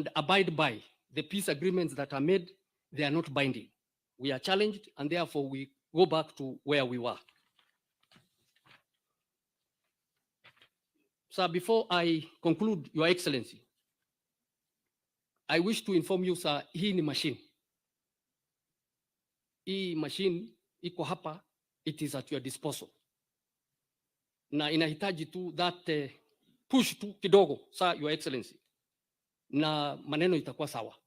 and abide by the peace agreements that are made. They are not binding. We are challenged, and therefore we go back to where we were. Sir, before I conclude, Your Excellency, I wish to inform you, sir, hii ni machine. Hii machine iko hapa, it is at your disposal. Na inahitaji tu that push tu kidogo, sir, Your Excellency, na maneno itakuwa sawa.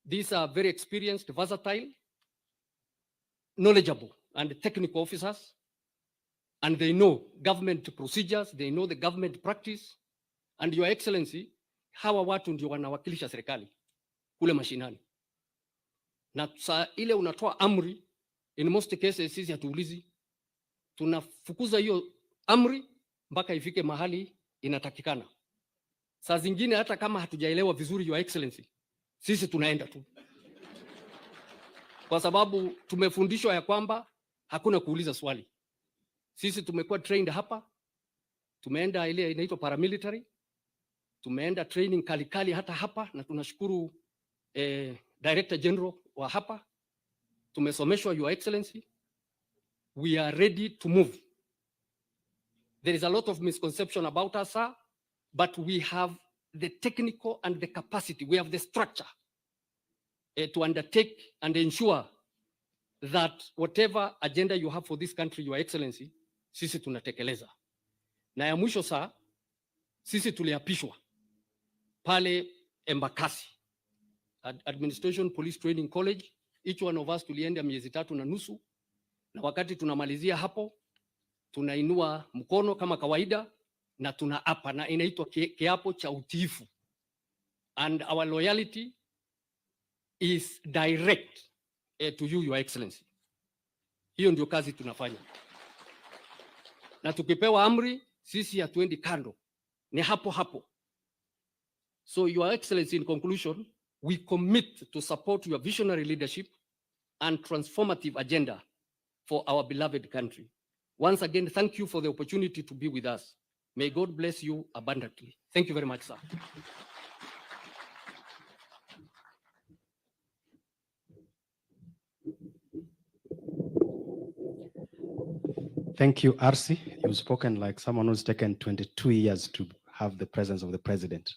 These are very experienced, versatile, knowledgeable, and technical officers, and they know government procedures, they know the government practice, and Your Excellency, hawa watu ndio wanawakilisha serikali kule mashinani. Na saa ile unatoa amri, in most cases sisi hatuulizi, tunafukuza hiyo amri mpaka ifike mahali inatakikana. Saa zingine hata kama hatujaelewa vizuri, Your Excellency, sisi tunaenda tu, kwa sababu tumefundishwa ya kwamba hakuna kuuliza swali. Sisi tumekuwa trained hapa, tumeenda ile inaitwa paramilitary, tumeenda training kalikali hata hapa, na tunashukuru Director General wa hapa, tumesomeshwa, Your Excellency. We are ready to move. There is a lot of misconception about us, sir, but we have the technical and the capacity, we have the structure to undertake and ensure that whatever agenda you have for this country, Your Excellency, sisi tunatekeleza. Na ya mwisho, sir, sisi tuliapishwa pale Embakasi Administration Police Training College. Each one of us tulienda miezi 3.5, na wakati tunamalizia hapo tunainua mkono kama kawaida na tunaapa, na inaitwa kiapo cha utiifu, and our loyalty is direct to you, Your Excellency. Hiyo ndio kazi tunafanya, na tukipewa amri sisi hatuendi kando, ni hapo hapo. So Your Excellency, in conclusion, we commit to support your visionary leadership and transformative agenda for our beloved country. Once again, thank you for the opportunity to be with us. May God bless you abundantly. Thank you very much, sir. Thank you, Arsi. You've spoken like someone who's taken 22 years to have the presence of the president.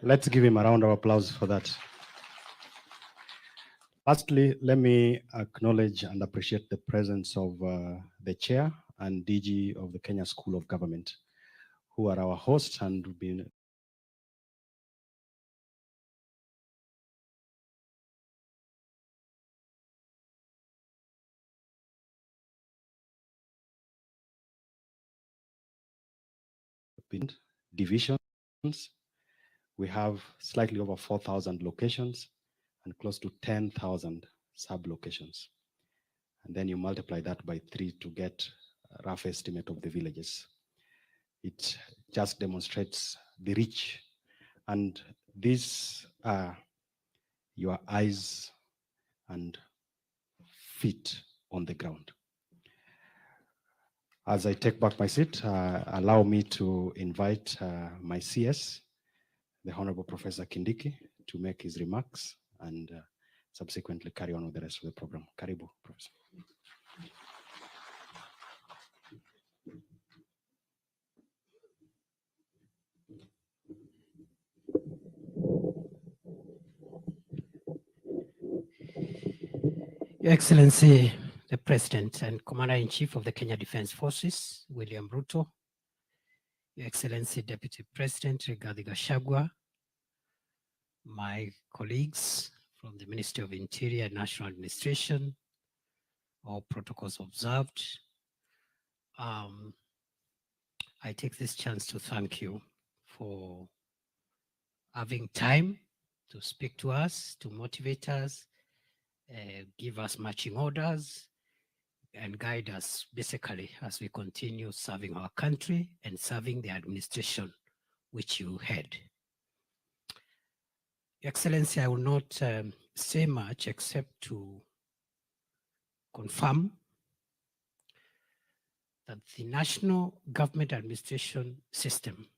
Let's give him a round of applause for that. Lastly, let me acknowledge and appreciate the presence of the chair and DG of the Kenya School of Government, who are our hosts and have been divisions. We have slightly over 4,000 locations and close to 10,000 sub-locations. And then you multiply that by 3 to get a rough estimate of the villages. It just demonstrates the reach. And these are your eyes and feet on the ground. As I take back my seat, allow me to invite my CS, the Honorable Professor Kindiki, to make his remarks and subsequently carry on with the rest of the program. Karibu, Professor. Your Excellency, the President and Commander-in-Chief of the Kenya Defence Forces, William Ruto, Your Excellency, Deputy President Rigathi Gachagua, my colleagues from the Ministry of Interior and National Administration, all protocols observed. I take this chance to thank you for having time to speak to us, to motivate us, give us marching orders, and guide us basically as we continue serving our country and serving the administration which you head. Your Excellency, I will not say much except to confirm that the national government administration system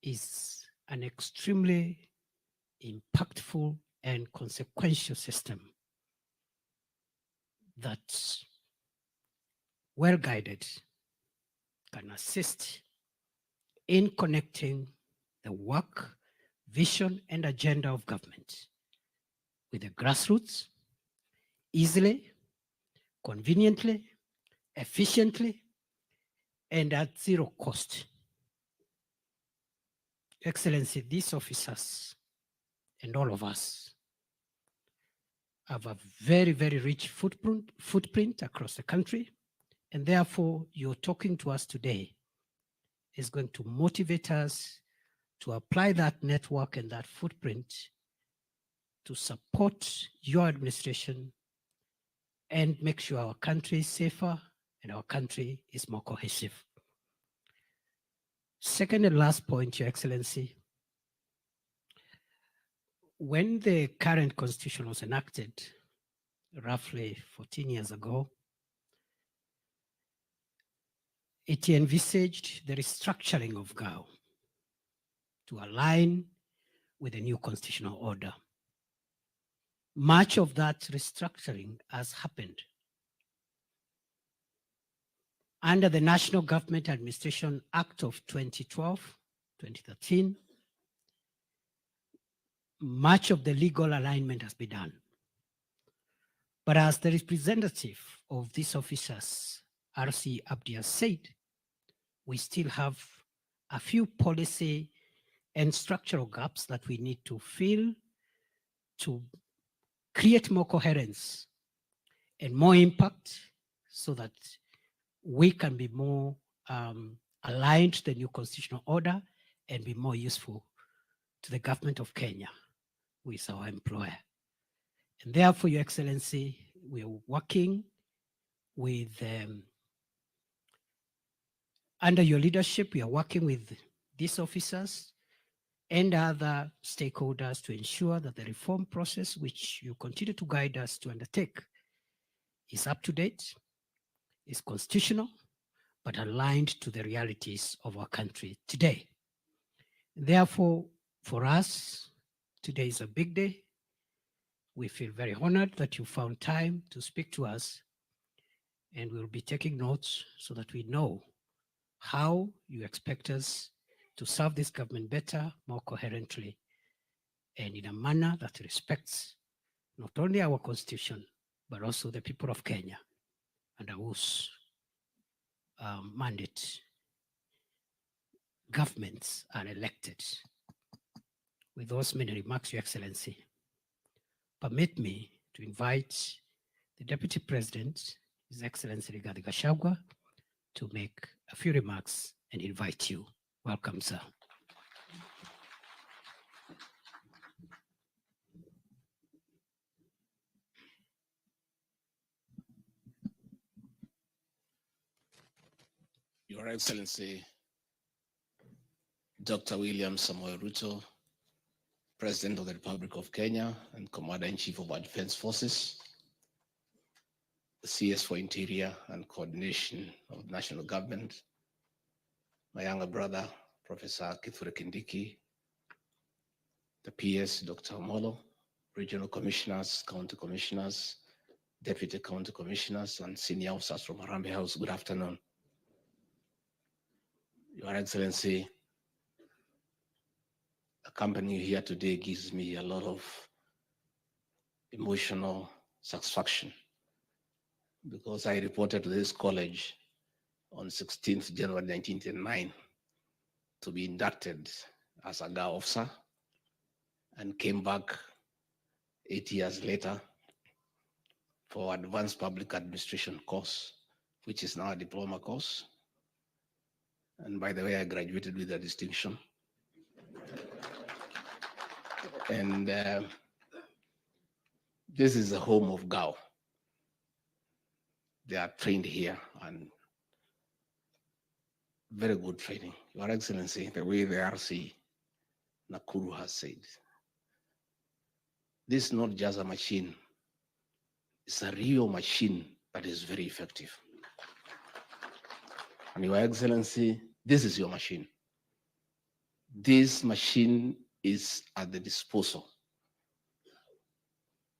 is an extremely impactful and consequential system that's well guided can assist in connecting the work, vision, and agenda of government with the grassroots easily, conveniently, efficiently, and at zero cost. Excellency, these officers and all of us have a very, very rich footprint across the country. And therefore, you're talking to us today is going to motivate us to apply that network and that footprint to support your administration and make sure our country is safer and our country is more cohesive. Second and last point, Your Excellency, when the current constitution was enacted roughly 14 years ago, it envisaged the restructuring of GAO to align with the new constitutional order. Much of that restructuring has happened. Under the National Government Administration Act of 2013, much of the legal alignment has been done. But as the representative of these officers, RC Abdi has said, we still have a few policy and structural gaps that we need to fill to create more coherence and more impact so that we can be more aligned to the new constitutional order and be more useful to the government of Kenya, who is our employer. And therefore, Your Excellency, we are working with, under your leadership, we are working with these officers and other stakeholders to ensure that the reform process, which you continue to guide us to undertake, is up to date, is constitutional, but aligned to the realities of our country today. Therefore, for us, today is a big day. We feel very honored that you found time to speak to us, and we'll be taking notes so that we know how you expect us to serve this government better, more coherently, and in a manner that respects not only our constitution, but also the people of Kenya, under whose mandate governments are elected. With those many remarks, Your Excellency, permit me to invite the Deputy President, His Excellency Rigathi Gachagua, to make a few remarks and invite you. Welcome, sir. Your Excellency, Dr. William Samoei Ruto, President of the Republic of Kenya and Commander-in-Chief of our Defense Forces, the CS for Interior and Coordination of National Government, my younger brother, Professor Kithure Kindiki, the PS, Dr. Molo, Regional Commissioners, County Commissioners, Deputy County Commissioners, and Senior Officers from Harambee House, good afternoon. Your Excellency, accompanying you here today gives me a lot of emotional satisfaction because I reported to this college on 16th January 1989 to be inducted as a GAO officer and came back 8 years later for Advanced Public Administration course, which is now a diploma course. And by the way, I graduated with a distinction. And this is the home of GAO. They are trained here and very good training. Your Excellency, the way the RC Nakuru has said, this is not just a machine, it's a real machine that is very effective. And Your Excellency, this is your machine. This machine is at the disposal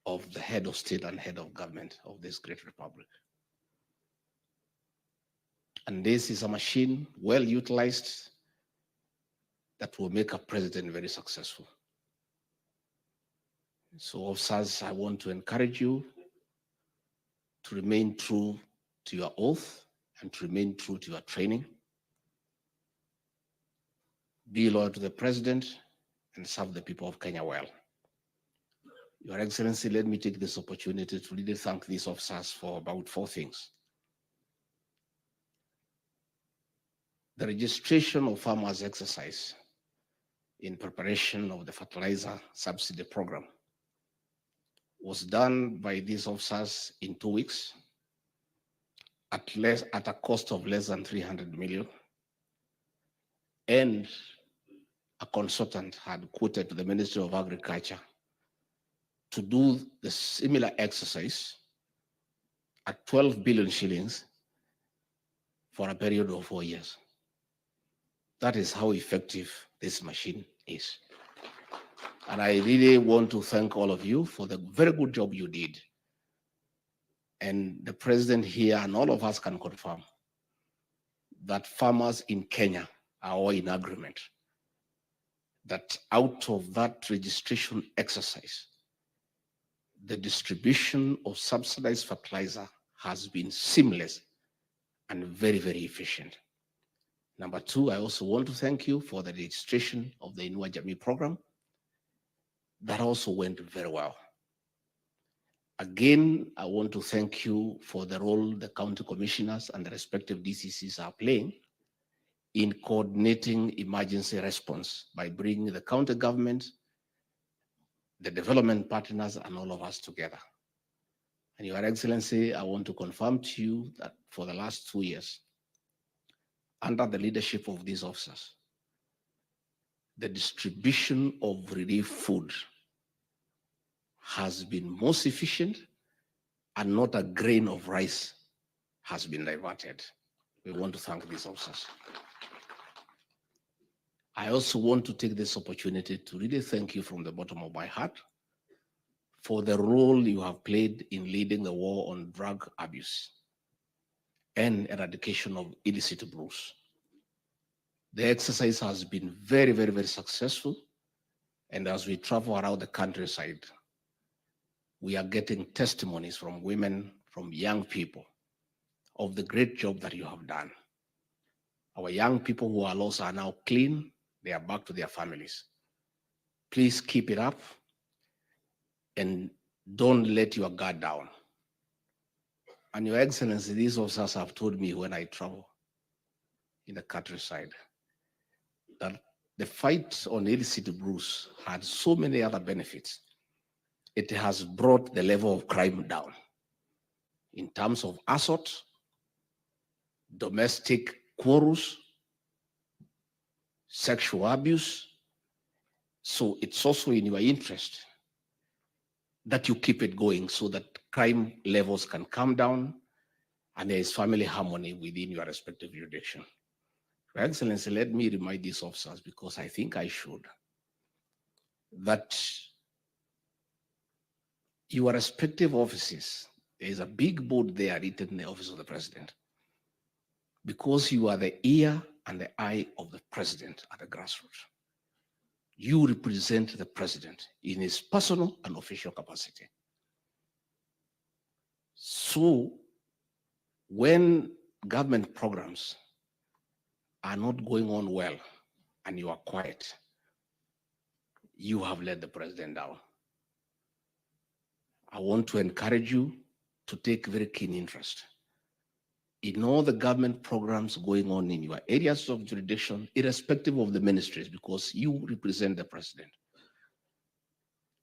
of the head of state and head of government of this great republic. And this is a machine well utilized that will make a president very successful. So officers, I want to encourage you to remain true to your oath and to remain true to your training. Be loyal to the president and serve the people of Kenya well. Your Excellency, let me take this opportunity to really thank these officers for about 4 things. The registration of farmers' exercise in preparation of the fertilizer subsidy program was done by these officers in 2 weeks at a cost of less than 300 million. And a consultant had quoted to the Ministry of Agriculture to do the similar exercise at 12 billion shillings for a period of 4 years. That is how effective this machine is. And I really want to thank all of you for the very good job you did. And the president here and all of us can confirm that farmers in Kenya are all in agreement that out of that registration exercise, the distribution of subsidized fertilizer has been seamless and very, very efficient. Number 2, I also want to thank you for the registration of the Inua Jamii program. That also went very well. Again, I want to thank you for the role the county commissioners and the respective DCCs are playing in coordinating emergency response by bringing the county government, the development partners, and all of us together. And Your Excellency, I want to confirm to you that for the last 2 years, under the leadership of these officers, the distribution of relief food has been most efficient and not a grain of rice has been diverted. We want to thank these officers. I also want to take this opportunity to really thank you from the bottom of my heart for the role you have played in leading the war on drug abuse and eradication of illicit brews. The exercise has been very, very, very successful. And as we travel around the countryside, we are getting testimonies from women, from young people, of the great job that you have done. Our young people who are lost are now clean. They are back to their families. Please keep it up and don't let your guard down. And Your Excellency, these officers have told me when I travel in the countryside that the fight on illicit brews had so many other benefits. It has brought the level of crime down in terms of assault, domestic quarrels, sexual abuse. So it's also in your interest that you keep it going so that crime levels can come down and there is family harmony within your respective jurisdiction. Your Excellency, let me remind these officers, because I think I should, that your respective offices, there is a big board there written in the office of the president, because you are the ear and the eye of the president at the grassroots. You represent the president in his personal and official capacity. So when government programs are not going on well and you are quiet, you have let the president down. I want to encourage you to take very keen interest in all the government programs going on in your areas of jurisdiction, irrespective of the ministries, because you represent the president.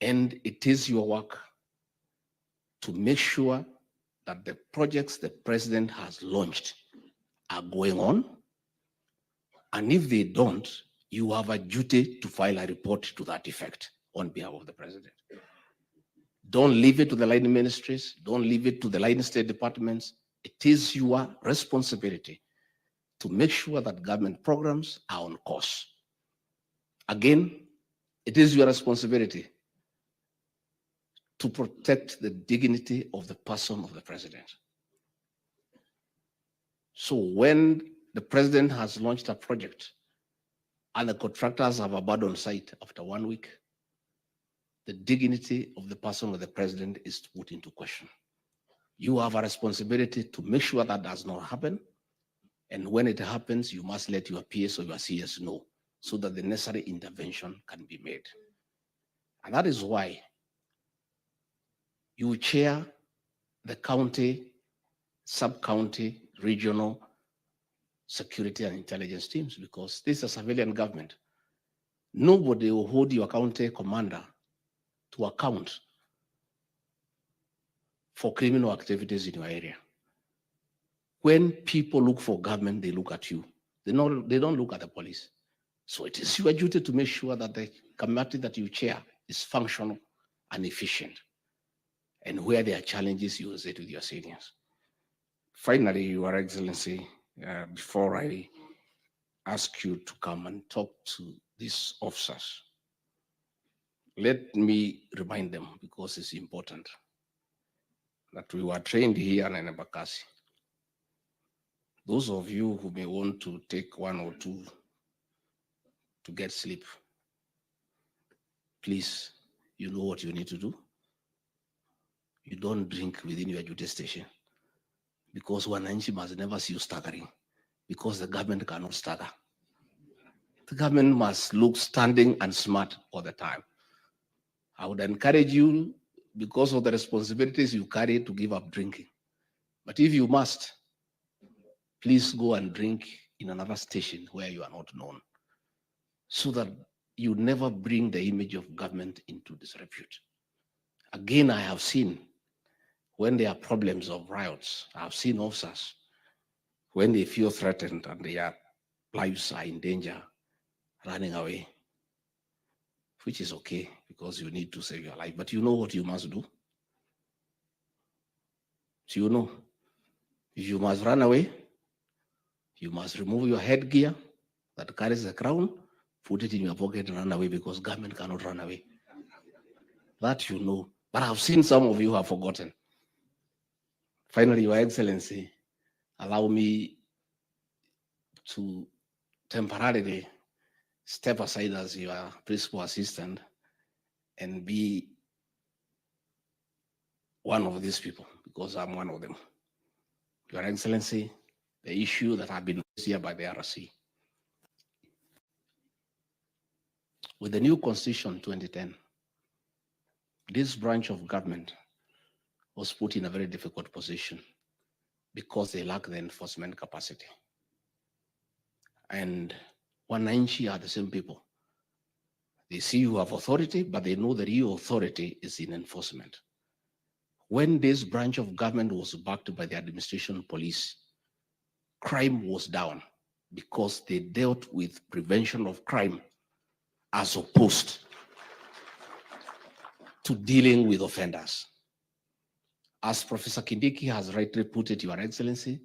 And it is your work to make sure that the projects the president has launched are going on. And if they don't, you have a duty to file a report to that effect on behalf of the president. Don't leave it to the line ministries. Don't leave it to the line state departments. It is your responsibility to make sure that government programs are on course. Again, it is your responsibility to protect the dignity of the person of the president. So when the president has launched a project and the contractors have abandoned site after 1 week, the dignity of the person of the president is put into question. You have a responsibility to make sure that does not happen. And when it happens, you must let your peers or your CS know so that the necessary intervention can be made. And that is why you chair the county, sub-county, regional security and intelligence teams, because this is a civilian government. Nobody will hold your county commander to account for criminal activities in your area. When people look for government, they look at you. They don't look at the police. So it is your duty to make sure that the committee that you chair is functional and efficient. And where there are challenges, you will say to your seniors. Finally, Your Excellency, before I ask you to come and talk to these officers, let me remind them, because it's important, that we were trained here in Embakasi. Those of you who may want to take 1 or 2 to get sleep, please, you know what you need to do. You don't drink within your duty station, because wananchi must never see you staggering, because the government cannot stagger. The government must look standing and smart all the time. I would encourage you, because of the responsibilities you carry, to give up drinking. But if you must, please go and drink in another station where you are not known, so that you never bring the image of government into disrepute. Again, I have seen when there are problems of riots, I've seen officers, when they feel threatened and their lives are in danger, running away, which is okay, because you need to save your life. But you know what you must do? So you know, if you must run away, you must remove your headgear that carries the crown, put it in your pocket and run away, because government cannot run away. That you know. But I've seen some of you who have forgotten. Finally, Your Excellency, allow me to temporarily step aside as your principal assistant and be one of these people, because I'm one of them. Your Excellency, the issue that have been raised here by the RC. With the new Constitution 2010, this branch of government was put in a very difficult position because they lack the enforcement capacity. And wananchi are the same people. They see you have authority, but they know the real authority is in enforcement. When this branch of government was backed by the administration police, crime was down because they dealt with prevention of crime as opposed to dealing with offenders. As Professor Kindiki has rightly put it, Your Excellency,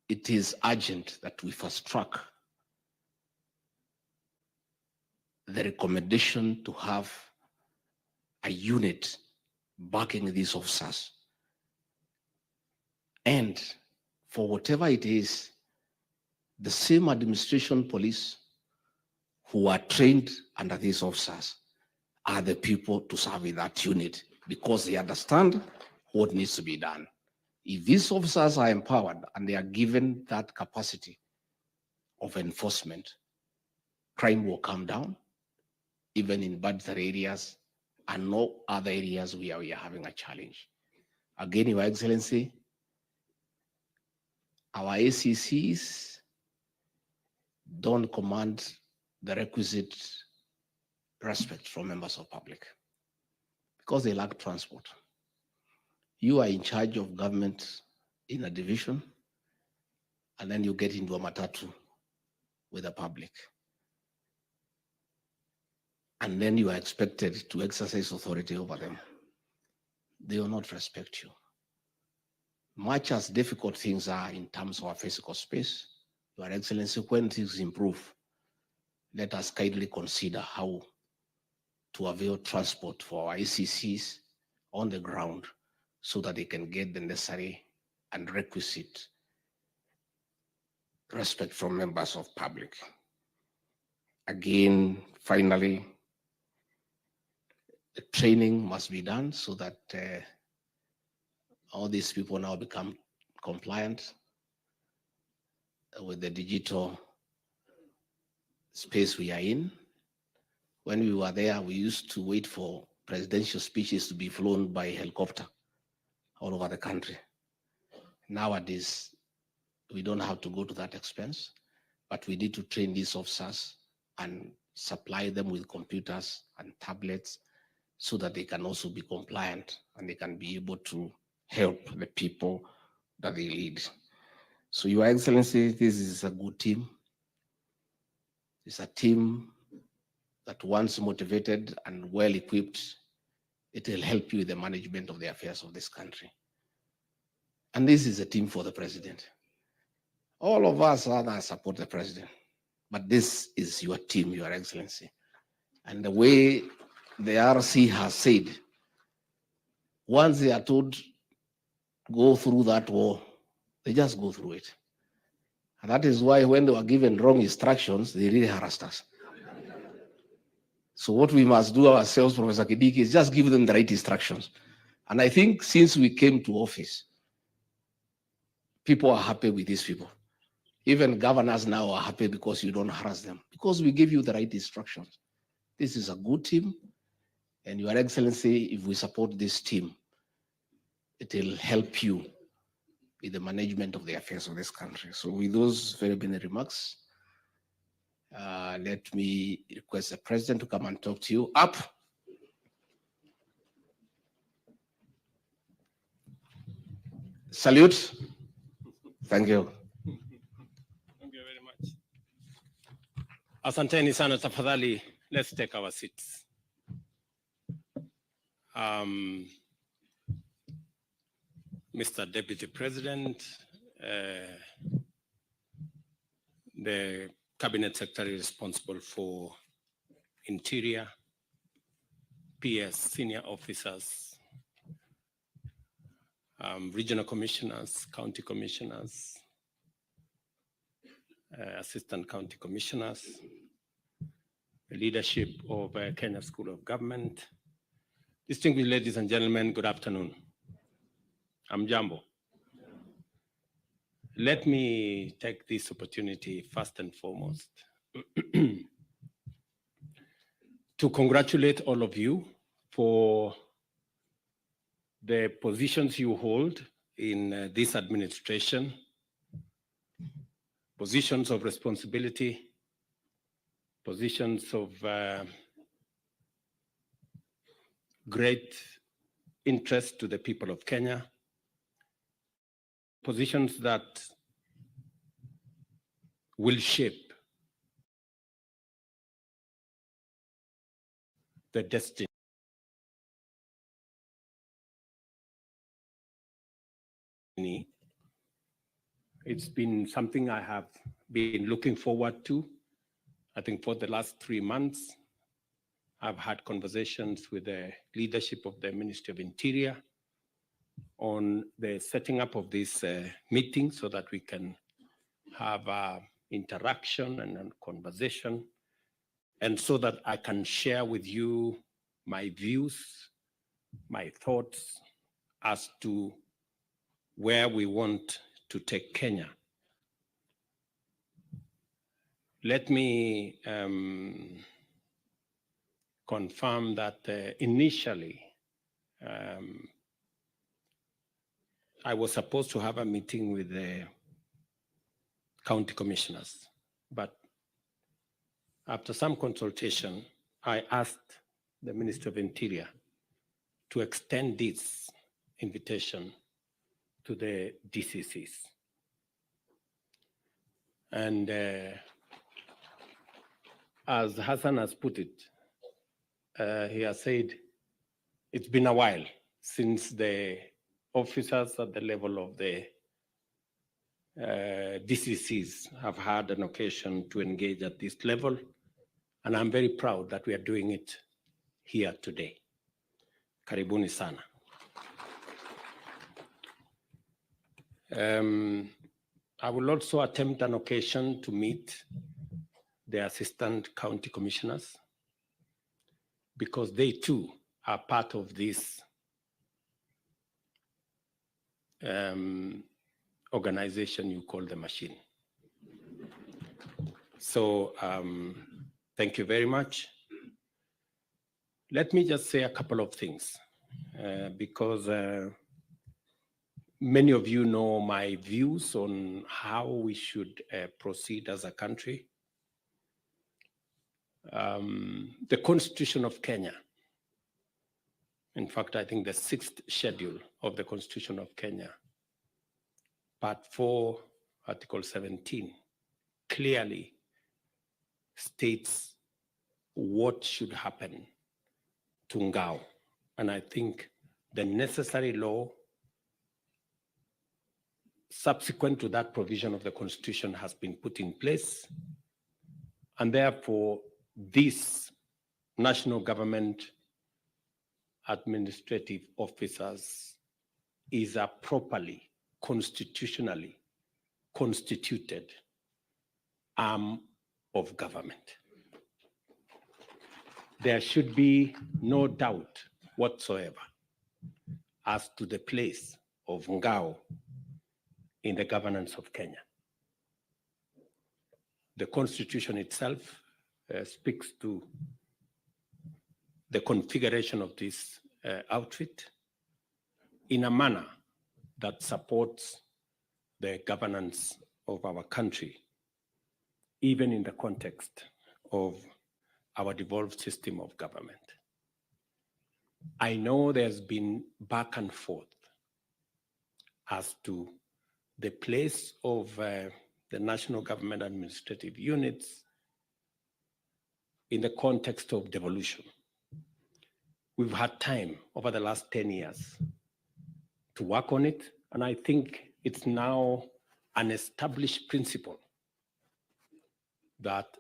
it is urgent that we fast track the recommendation to have a unit backing these officers. And for whatever it is, the same administration police who are trained under these officers are the people to serve in that unit, because they understand what needs to be done. If these officers are empowered and they are given that capacity of enforcement, crime will come down, even in budgetary areas and no other areas where we are having a challenge. Again, Your Excellency, our ACCs don't command the requisite respect from members of public because they lack transport. You are in charge of government in a division, and then you get into a matatu with the public. And then you are expected to exercise authority over them. They will not respect you. Much as difficult things are in terms of our physical space, Your Excellency, when things improve, let us kindly consider how to avail transport for our ICCs on the ground so that they can get the necessary and requisite respect from members of public. Again, finally, the training must be done so that all these people now become compliant with the digital space we are in. When we were there, we used to wait for presidential speeches to be flown by helicopter all over the country. Nowadays, we don't have to go to that expense, but we need to train these officers and supply them with computers and tablets so that they can also be compliant and they can be able to help the people that they lead. So, Your Excellency, this is a good team. It's a team that once motivated and well equipped, it will help you with the management of the affairs of this country. And this is a team for the president. All of us others support the president, but this is your team, Your Excellency. And the way the RC has said, once they are told, go through that war, they just go through it. And that is why when they were given wrong instructions, they really harassed us. So what we must do ourselves, Professor Kidiki, is just give them the right instructions. And I think since we came to office, people are happy with these people. Even governors now are happy because you don't harass them, because we give you the right instructions. This is a good team. And Your Excellency, if we support this team, it will help you with the management of the affairs of this country. So with those very many remarks, let me request the president to come and talk to you. Up. Salute. Thank you. Thank you very much. Asanteni sana tafadhali, let's take our seats. Mr. Deputy President, the Cabinet Secretary responsible for Interior, PS, senior officers, regional commissioners, county commissioners, assistant county commissioners, the leadership of Kenya School of Government. Distinguished ladies and gentlemen, good afternoon. I'm Jambo. Let me take this opportunity first and foremost to congratulate all of you for the positions you hold in this administration, positions of responsibility, positions of great interest to the people of Kenya, positions that will shape the destiny It's been something I have been looking forward to. I think for the last 3 months, I've had conversations with the leadership of the Ministry of Interior on the setting up of this meeting so that we can have interaction and a conversation, and so that I can share with you my views, my thoughts as to where we want to take Kenya. Let me confirm that initially I was supposed to have a meeting with the county commissioners, but after some consultation, I asked the Ministry of Interior to extend this invitation to the DCCs. And as Hassan has put it, he has said it's been a while since the officers at the level of the DCCs have had an occasion to engage at this level, And I'm very proud that we are doing it here today. Karibuni sana. I will also attempt an occasion to meet the assistant county commissioners, because they too are part of this organization you call the machine. So thank you very much. Let me just say a couple of things, because many of you know my views on how we should proceed as a country. The Constitution of Kenya, in fact, I think the 6th schedule of the Constitution of Kenya, Part 4, Article 17, clearly states what should happen to Ngao. And I think the necessary law subsequent to that provision of the Constitution has been put in place. And therefore, these national government administrative officers is a properly constitutionally constituted arm of government. There should be no doubt whatsoever as to the place of Ngao in the governance of Kenya. The Constitution itself speaks to the configuration of this outfit in a manner that supports the governance of our country, even in the context of our devolved system of government. I know there's been back and forth as to the place of the national government administrative units in the context of devolution. We've had time over the last 10 years to work on it, and I think it's now an established principle that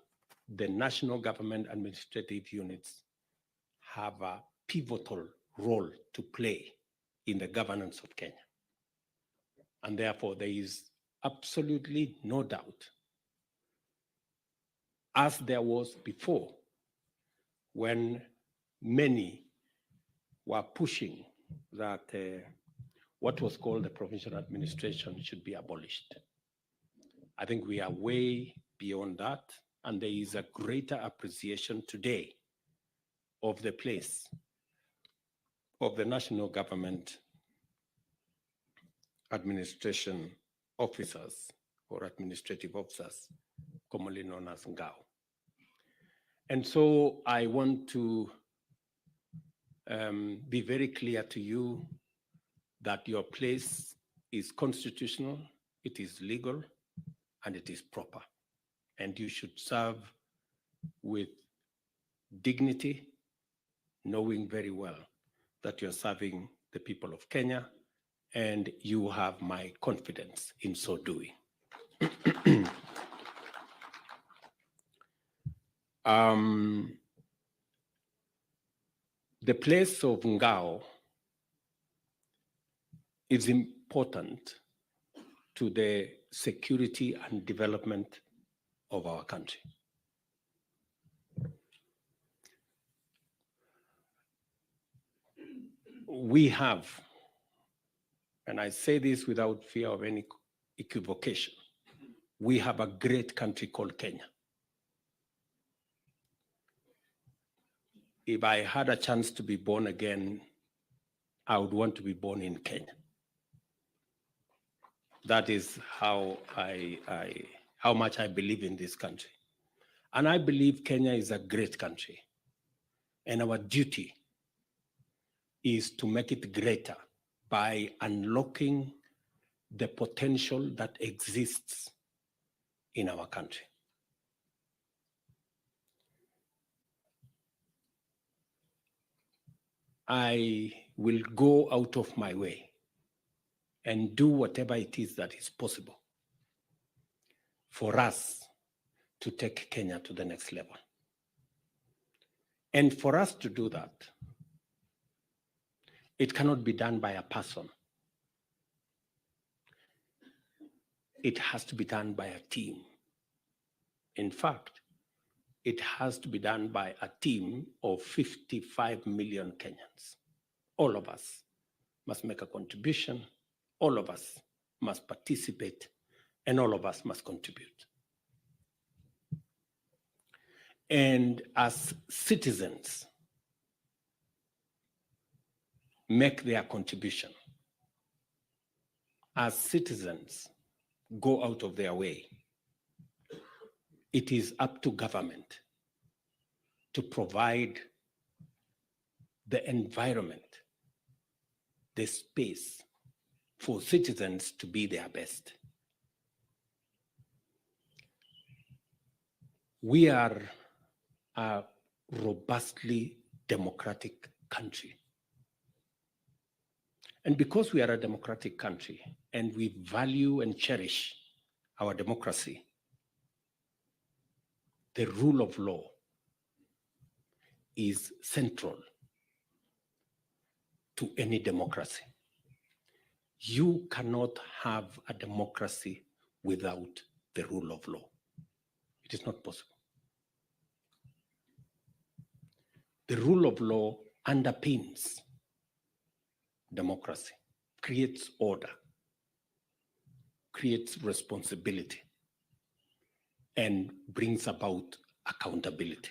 the national government administrative units have a pivotal role to play in the governance of Kenya. And therefore, there is absolutely no doubt, as there was before, when many were pushing that what was called the provincial administration should be abolished. I think we are way beyond that, and there is a greater appreciation today of the place of the national government administration officers or administrative officers, commonly known as Ngao. And so I want to be very clear to you that your place is constitutional, it is legal, and it is proper. And you should serve with dignity, knowing very well that you're serving the people of Kenya, and you have my confidence in so doing. The place of Ngao is important to the security and development of our country. We have, and I say this without fear of any equivocation, we have a great country called Kenya. If I had a chance to be born again, I would want to be born in Kenya. That is how how much I believe in this country. And I believe Kenya is a great country. And our duty is to make it greater by unlocking the potential that exists in our country. I will go out of my way and do whatever it is that is possible for us to take Kenya to the next level. And for us to do that, it cannot be done by a person. It has to be done by a team. In fact, it has to be done by a team of 55 million Kenyans. All of us must make a contribution. All of us must participate, and all of us must contribute. And as citizens make their contribution, as citizens go out of their way, it is up to government to provide the environment, the space for citizens to be their best. We are a robustly democratic country. And because we are a democratic country and we value and cherish our democracy, the rule of law is central to any democracy. You cannot have a democracy without the rule of law. It is not possible. The rule of law underpins democracy, creates order, creates responsibility, and brings about accountability.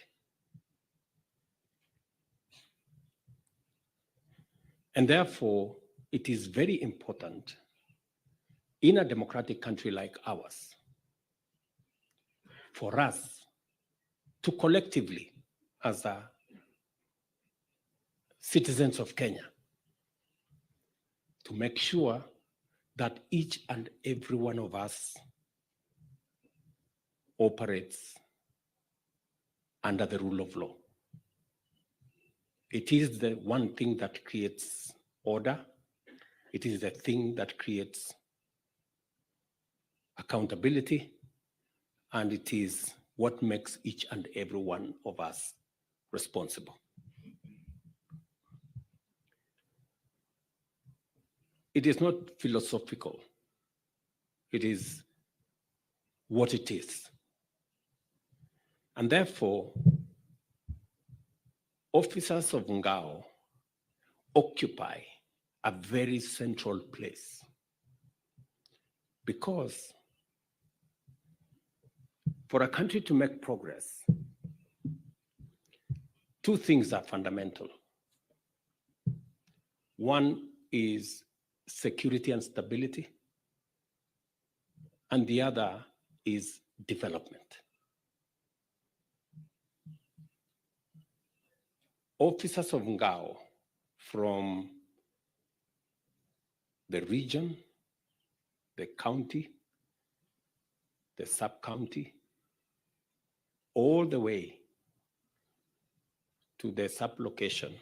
And therefore, it is very important in a democratic country like ours for us to collectively, as citizens of Kenya, to make sure that each and every one of us operates under the rule of law. It is the one thing that creates order. It is the thing that creates accountability, and it is what makes each and every one of us responsible. It is not philosophical. It is what it is. And therefore, officers of Ngao occupy a very central place because for a country to make progress, two things are fundamental. One is security and stability, and the other is development. Officers of Ngao from the region, the county, the sub-county, all the way to the sub-location,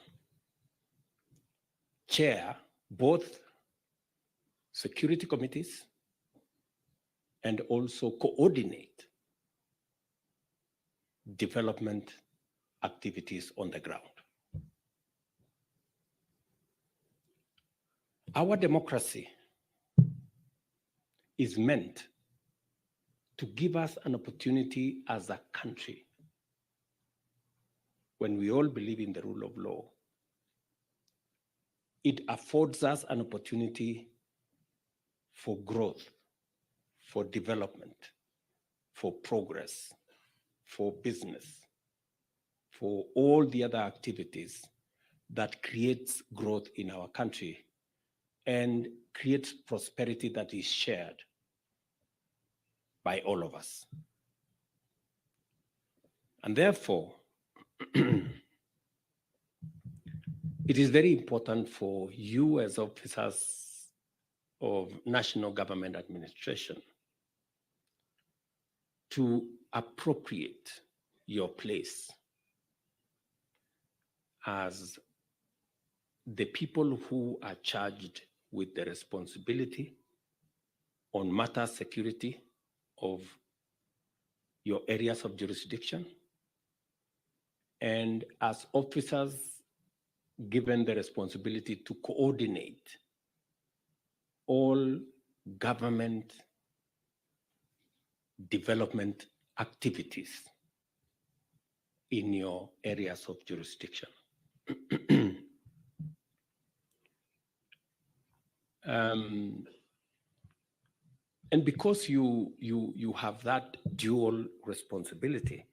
chair both security committees and also coordinate development activities on the ground. Our democracy is meant to give us an opportunity as a country, when we all believe in the rule of law, it affords us an opportunity for growth, for development, for progress, for business, for all the other activities that creates growth in our country and creates prosperity that is shared by all of us. And therefore, it is very important for you as officers of national government administration to appropriate your place as the people who are charged with the responsibility on matter security of your areas of jurisdiction And as officers given the responsibility to coordinate all government development activities in your areas of jurisdiction. And because you have that dual responsibility,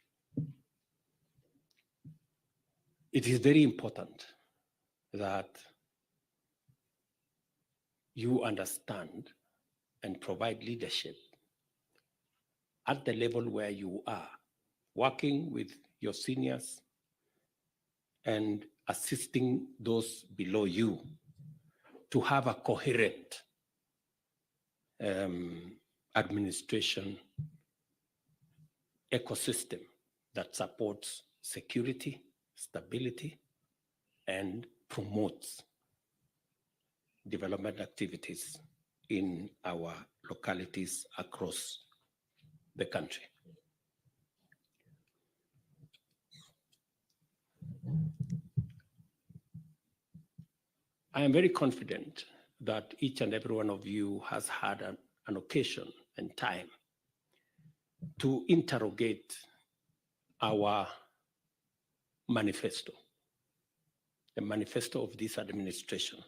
it is very important that you understand and provide leadership at the level where you are, working with your seniors and assisting those below you to have a coherent administration ecosystem that supports security, stability, and promotes development activities in our localities across the country. I am very confident that each and every one of you has had an occasion and time to interrogate our manifesto, the manifesto of this administration,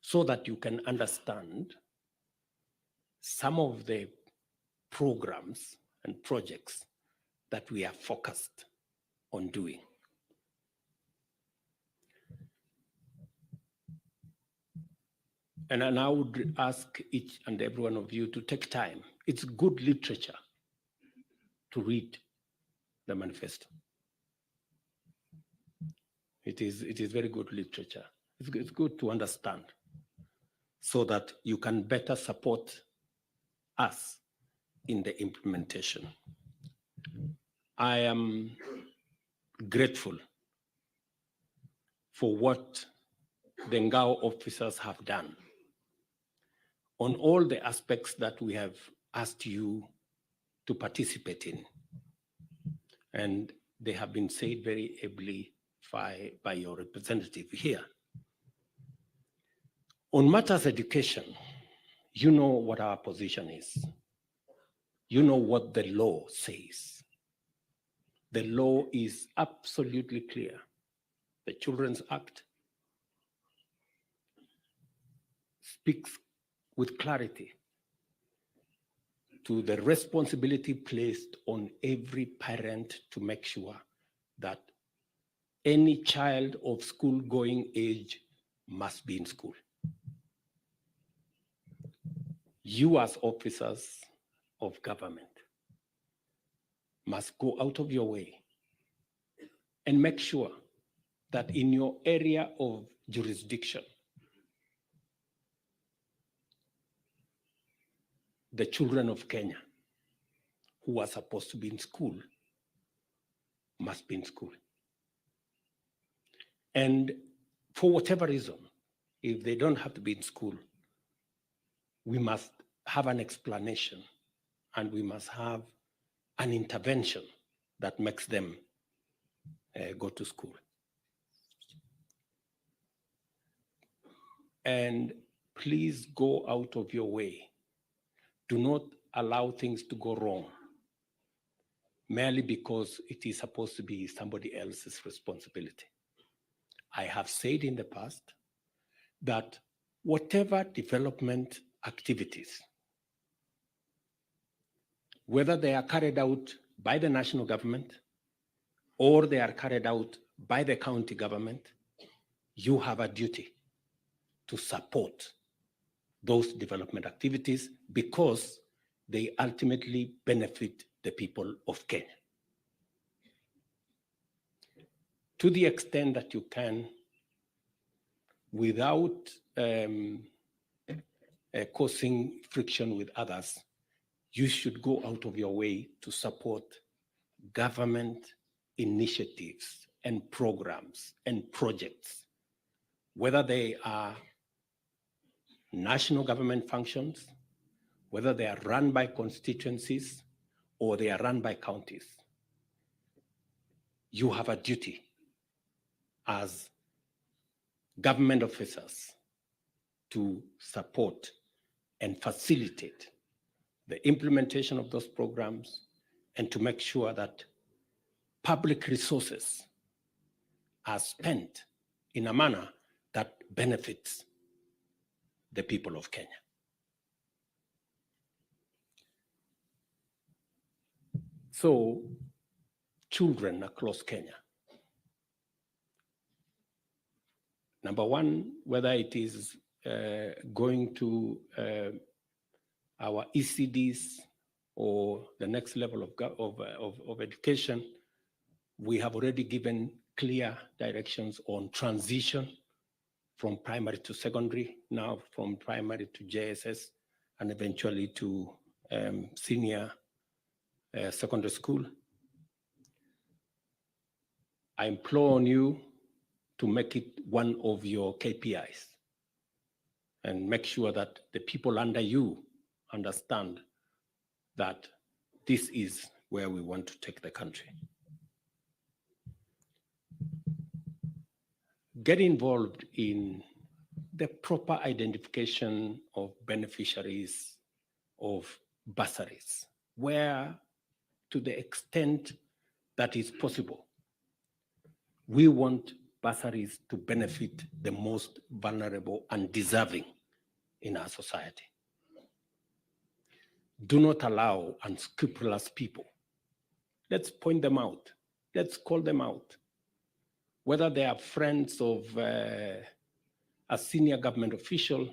so that you can understand some of the programs and projects that we are focused on doing. And I would ask each and every one of you to take time. It's good literature to read the manifesto. It is very good literature. It's good to understand so that you can better support us in the implementation. I am grateful for what the Ngao officers have done on all the aspects that we have asked you to participate in. And they have been said very ably by your representative here. On matters education, you know what our position is. You know what the law says. The law is absolutely clear. The Children's Act speaks with clarity to the responsibility placed on every parent to make sure that any child of school-going age must be in school. You as officers of government must go out of your way and make sure that in your area of jurisdiction, the children of Kenya who are supposed to be in school must be in school. And for whatever reason, if they don't have to be in school, we must have an explanation and we must have an intervention that makes them go to school. And please go out of your way. Do not allow things to go wrong merely because it is supposed to be somebody else's responsibility. I have said in the past that whatever development activities, whether they are carried out by the national government or they are carried out by the county government, you have a duty to support those development activities because they ultimately benefit the people of Kenya. To the extent that you can, without causing friction with others, you should go out of your way to support government initiatives and programs and projects, whether they are national government functions, whether they are run by constituencies or they are run by counties. You have a duty as government officers to support and facilitate the implementation of those programs and to make sure that public resources are spent in a manner that benefits the people of Kenya. So, children across Kenya. Number one, whether it is going to our ECDs or the next level of education, we have already given clear directions on transition from primary to secondary, now from primary to JSS, and eventually to senior secondary school. I implore on you to make it one of your KPIs and make sure that the people under you understand that this is where we want to take the country. Get involved in the proper identification of beneficiaries of bursaries, where to the extent that is possible, we want bursaries to benefit the most vulnerable and deserving in our society. Do not allow unscrupulous people. Let's point them out. Let's call them out. Whether they are friends of a senior government official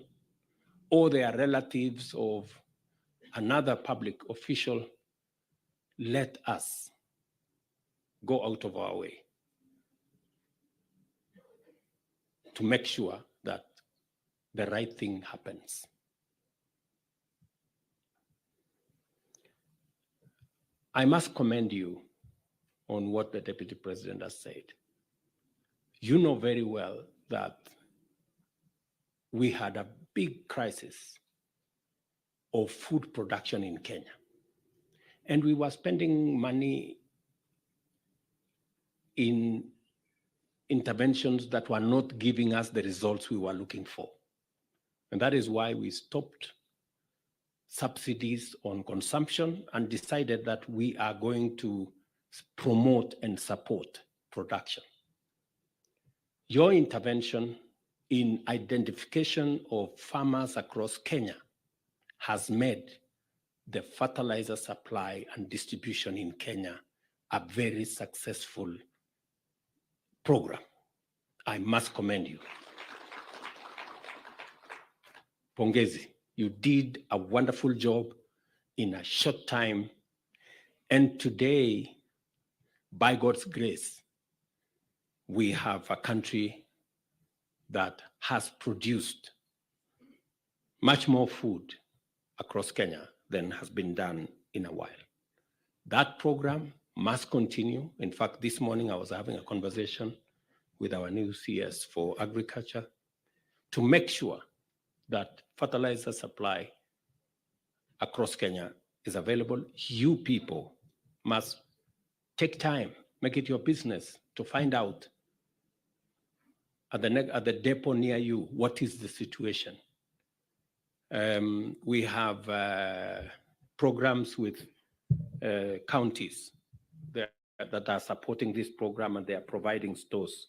or they are relatives of another public official, let us go out of our way to make sure that the right thing happens. I must commend you on what the Deputy President has said. You know very well that we had a big crisis of food production in Kenya. And we were spending money in interventions that were not giving us the results we were looking for. And that is why we stopped subsidies on consumption and decided that we are going to promote and support production. Your intervention in identification of farmers across Kenya has made the fertilizer supply and distribution in Kenya a very successful program. I must commend you. Pongezi, you did a wonderful job in a short time. And today, by God's grace, we have a country that has produced much more food across Kenya than has been done in a while. That program must continue. In fact, this morning I was having a conversation with our new CS for agriculture to make sure that fertilizer supply across Kenya is available. You people must take time, make it your business to find out at the depot near you, what is the situation. We have programs with counties that are supporting this program, and they are providing stores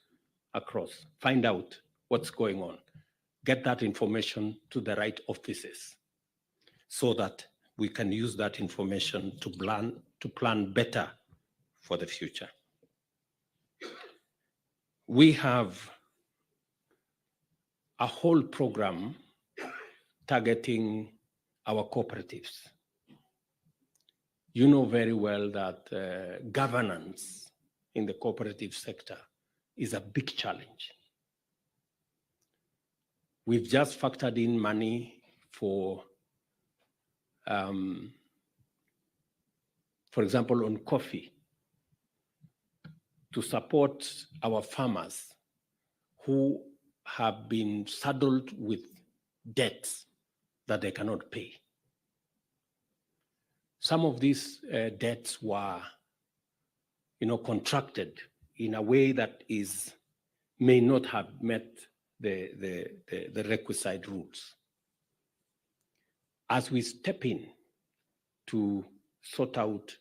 across. Find out what's going on. Get that information to the right offices so that we can use that information to plan better for the future. We have a whole program targeting our cooperatives. You know very well that governance in the cooperative sector is a big challenge. We've just factored in money for example, on coffee, to support our farmers who have been saddled with debts that they cannot pay. Some of these debts were, contracted in a way that is may not have met the requisite rules. As we step in to sort out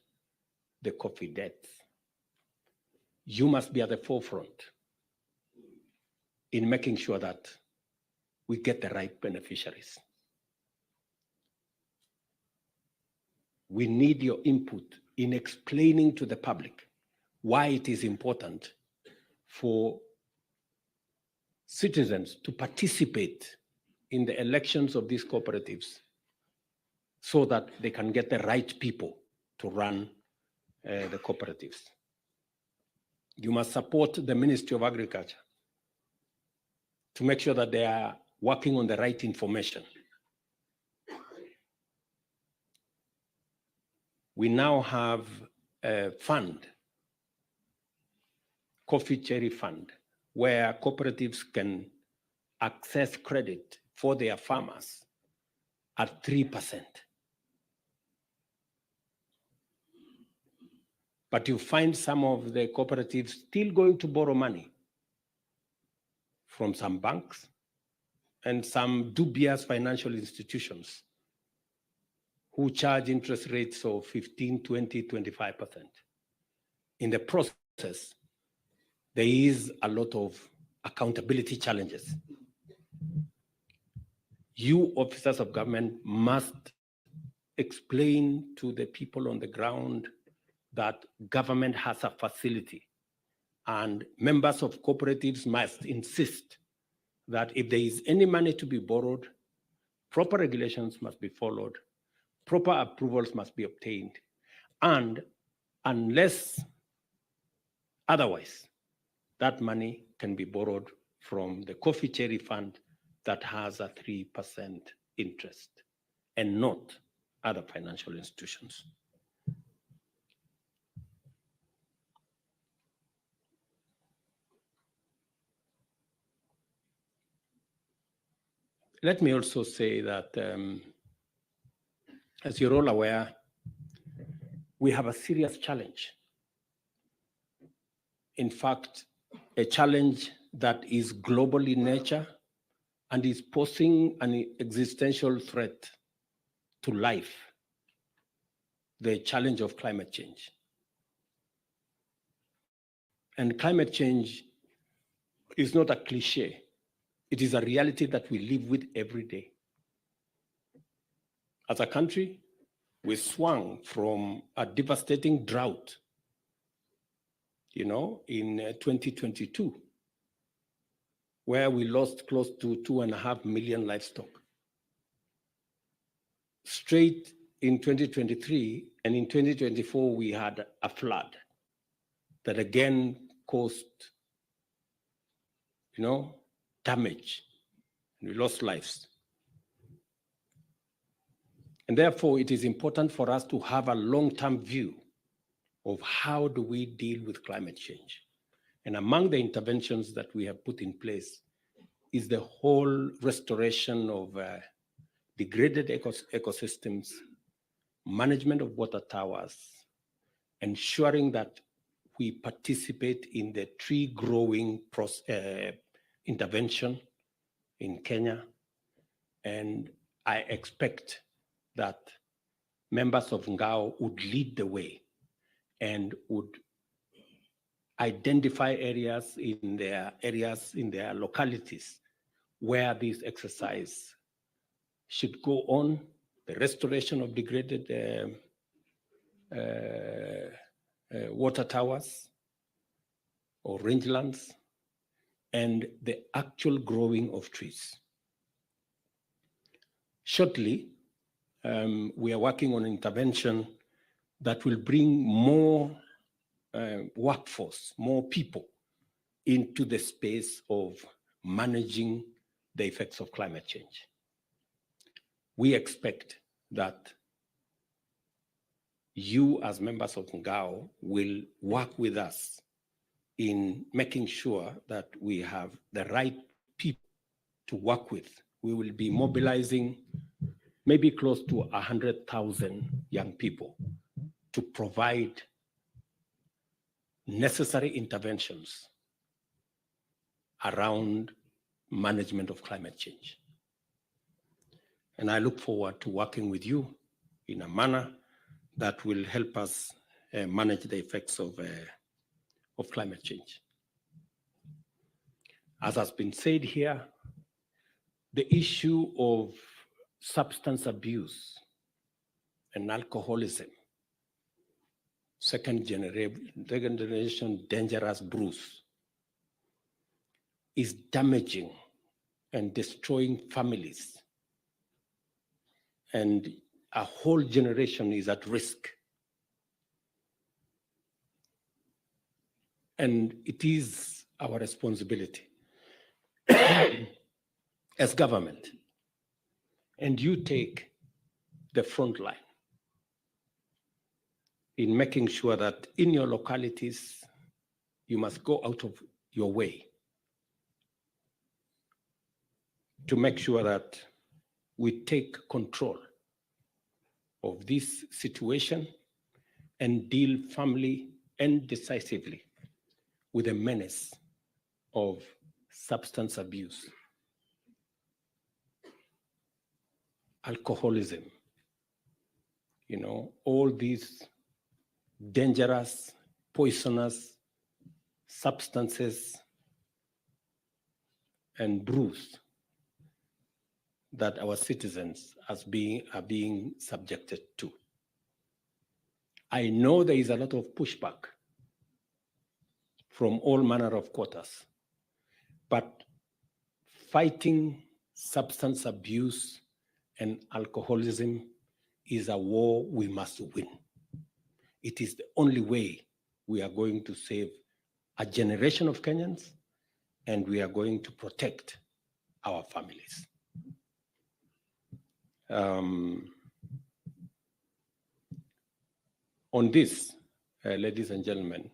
the coffee debt, you must be at the forefront in making sure that we get the right beneficiaries. We need your input in explaining to the public why it is important for citizens to participate in the elections of these cooperatives so that they can get the right people to run the cooperatives. You must support the Ministry of Agriculture to make sure that they are working on the right information. We now have a fund, Coffee Cherry Fund, where cooperatives can access credit for their farmers at 3%. But you find some of the cooperatives still going to borrow money from some banks and some dubious financial institutions who charge interest rates of 15, 20, 25%. In the process, there is a lot of accountability challenges. You officers of government must explain to the people on the ground that government has a facility, and members of cooperatives must insist that if there is any money to be borrowed, proper regulations must be followed, proper approvals must be obtained, and unless otherwise, that money can be borrowed from the Coffee Cherry Fund that has a 3% interest and not other financial institutions. Let me also say that, as you're all aware, we have a serious challenge. In fact, a challenge that is global in nature and is posing an existential threat to life, the challenge of climate change. And climate change is not a cliche. It is a reality that we live with every day. As a country, we swung from a devastating drought, in 2022, where we lost close to 2.5 million livestock. Straight in 2023, and in 2024, we had a flood that again caused, damage, and we lost lives. And therefore, it is important for us to have a long-term view of how do we deal with climate change. And among the interventions that we have put in place is the whole restoration of degraded ecosystems, management of water towers, ensuring that we participate in the tree growing intervention in Kenya. And I expect that members of Ngao would lead the way and would identify areas in their localities where this exercise should go on, the restoration of degraded water towers or rangelands, and the actual growing of trees. Shortly, we are working on intervention that will bring more workforce, more people into the space of managing the effects of climate change. We expect that you as members of Ngao will work with us in making sure that we have the right people to work with. We will be mobilizing maybe close to 100,000 young people to provide necessary interventions around management of climate change. And I look forward to working with you in a manner that will help us manage the effects of climate change. As has been said here, the issue of substance abuse and alcoholism, second generation dangerous brews, is damaging and destroying families. And a whole generation is at risk. And it is our responsibility as government, and you take the front line in making sure that in your localities, you must go out of your way to make sure that we take control of this situation and deal firmly and decisively with the menace of substance abuse, alcoholism, all these dangerous, poisonous substances and brews that our citizens are being subjected to. I know there is a lot of pushback from all manner of quarters, but fighting substance abuse and alcoholism is a war we must win. It is the only way we are going to save a generation of Kenyans, and we are going to protect our families. On this, ladies and gentlemen,